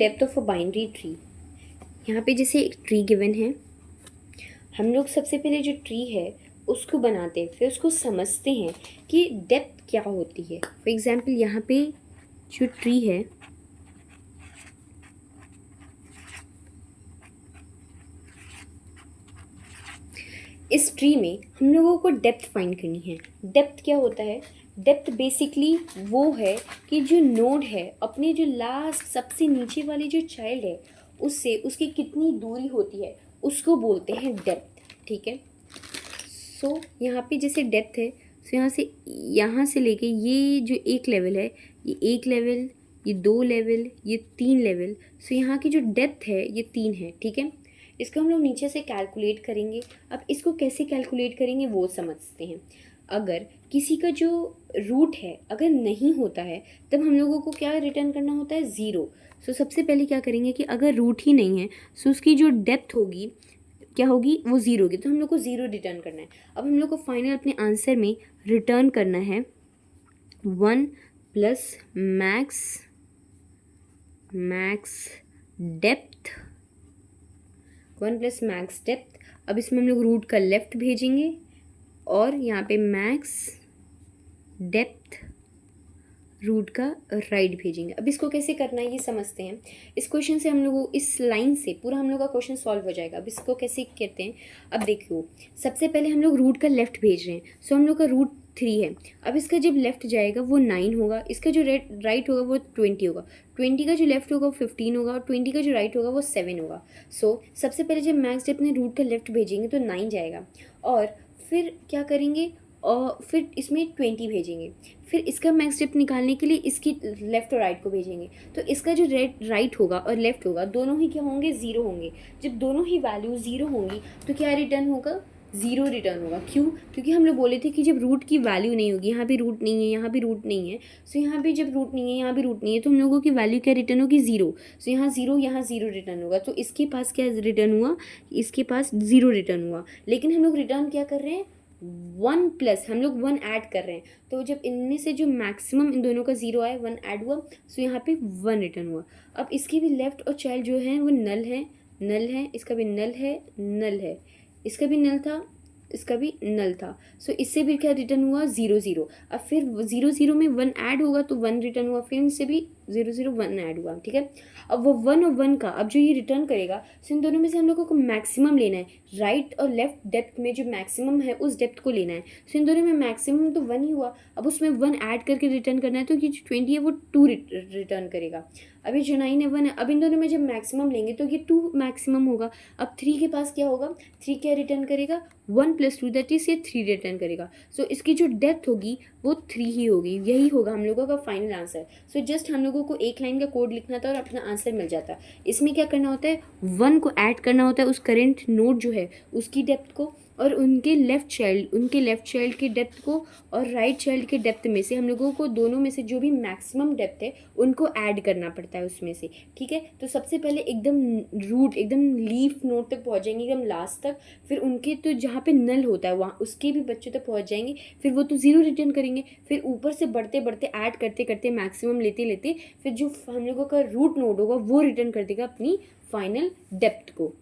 Depth of a binary tree. यहाँ पे जैसे एक ट्री गिवन है, हम लोग सबसे पहले जो ट्री है उसको बनाते हैं, फिर उसको समझते हैं कि डेप्थ क्या होती है। फॉर एग्जांपल यहाँ पे जो ट्री है, इस ट्री में हम लोगों को डेप्थ फाइंड करनी है। डेप्थ क्या होता है? डेप्थ बेसिकली वो है कि जो नोड है अपने जो लास्ट सबसे नीचे वाली जो चाइल्ड है उससे उसकी कितनी दूरी होती है उसको बोलते हैं डेप्थ। ठीक है, सो यहाँ पे जैसे डेप्थ है, सो यहाँ से लेके ये जो एक लेवल है, ये एक लेवल, ये दो लेवल, ये तीन लेवल, सो यहाँ की जो डेप्थ है ये 3 है। ठीक है, इसको हम लोग नीचे से कैलकुलेट करेंगे। अब इसको कैसे कैलकुलेट करेंगे वो समझते हैं। अगर किसी का जो रूट है अगर नहीं होता है तब हम लोगों को क्या रिटर्न करना होता है? 0। सो सबसे पहले क्या करेंगे कि अगर रूट ही नहीं है सो उसकी जो डेप्थ होगी क्या होगी? वो 0 होगी, तो हम लोग को 0 रिटर्न करना है। अब हम लोग को फाइनल अपने आंसर में रिटर्न करना है 1 plus max depth, 1 plus max depth. अब इसमें हम लोग रूट का लेफ्ट भेजेंगे और यहाँ पे मैक्स डेप्थ रूट का राइट भेजेंगे। अब इसको कैसे करना है ये समझते हैं। इस क्वेश्चन से हम लोग इस लाइन से पूरा हम लोग का क्वेश्चन सॉल्व हो जाएगा। अब इसको कैसे कहते हैं, अब देखियो सबसे पहले हम लोग रूट का लेफ्ट भेज रहे हैं, सो हम लोग का रूट 3 है। अब इसका जब लेफ्ट जाएगा वो 9 होगा, इसका जो राइट होगा वो 20 होगा, 20 का जो लेफ्ट होगा वो 15 होगा और 20 का जो राइट होगा वो 7 होगा। सो सबसे पहले जब मैक्स डेप्थ अपने रूट का लेफ्ट भेजेंगे तो 9 जाएगा और फिर क्या करेंगे और फिर इसमें 20 भेजेंगे, फिर इसका मैक्स डेप्थ निकालने के लिए इसकी लेफ़्ट और राइट को भेजेंगे। तो इसका जो राइट होगा और लेफ़्ट होगा दोनों ही क्या होंगे? 0 होंगे। जब दोनों ही वैल्यू 0 होंगी तो क्या रिटर्न होगा? 0 रिटर्न होगा। क्यों? क्योंकि हम लोग बोले थे कि जब रूट की वैल्यू नहीं होगी, यहाँ भी रूट नहीं है, यहाँ भी रूट नहीं है, सो यहाँ भी जब रूट नहीं है, यहाँ भी रूट नहीं है, तो हम लोगों की वैल्यू क्या रिटर्न होगी? 0। सो यहाँ 0, यहाँ 0 रिटर्न होगा। तो इसके पास क्या रिटर्न हुआ? इसके पास 0 रिटर्न हुआ। लेकिन हम लोग रिटर्न क्या कर रहे हैं? 1 प्लस हम लोग 1 ऐड कर रहे हैं, तो जब इनमें से जो मैक्सिमम इन दोनों का 0 आया, 1 ऐड हुआ, सो यहाँ पे 1 रिटर्न हुआ। अब इसके भी लेफ्ट और चाइल्ड जो है वो नल है, इसका भी नल है, इसका भी नल था, इसका भी नल था। सो इससे भी क्या रिटर्न हुआ? 0 0। अब फिर 0 0 में 1 ऐड होगा तो 1 रिटर्न हुआ, फिर इनसे भी 0 0 1 ऐड हुआ। ठीक है, अब वो 1 और 1 का अब जो ये रिटर्न करेगा, सो इन दोनों में से हम लोगों को मैक्सिमम लेना है। राइट और लेफ्ट डेप्थ में जो मैक्सिमम है उस डेप्थ को लेना है। सो इन दोनों में मैक्सिमम तो 1 ही हुआ, अब उसमें 1 ऐड करके रिटर्न करना है, तो ये जो 20 है वो 2 रिटर्न करेगा। अभी जो 9 है 1 है, अब इन दोनों में जब मैक्सिमम लेंगे तो ये 2 मैक्सिमम होगा। अब 3 के पास क्या होगा? 3 क्या रिटर्न करेगा? 1 प्लस 2 दैट इज ये 3 रिटर्न करेगा। सो इसकी जो डेप्थ होगी वो 3 ही होगी। यही होगा हम लोगों का फाइनल आंसर। सो जस्ट हम लोगों को एक लाइन का कोड लिखना था और अपना आंसर मिल जाता। इसमें क्या करना होता है? 1 को ऐड करना होता है उस करेंट नोड जो है उसकी डेप्थ को और उनके लेफ्ट चाइल्ड के डेप्थ को और राइट चाइल्ड के डेप्थ में से हम लोगों को दोनों में से जो भी मैक्सिमम डेप्थ है उनको ऐड करना पड़ता है उसमें से। ठीक है, तो सबसे पहले एकदम रूट एकदम लीफ नोड तक पहुंचेंगे एकदम लास्ट तक, फिर उनके तो जहाँ पे नल होता है वहाँ उसके भी बच्चों तक पहुँच जाएंगे, फिर वो तो 0 रिटर्न करेंगे, फिर ऊपर से बढ़ते बढ़ते ऐड करते करते मैक्सिमम लेते लेते फिर जो हम लोगों का रूट नोड होगा वो रिटर्न कर देगा अपनी फाइनल डेप्थ को।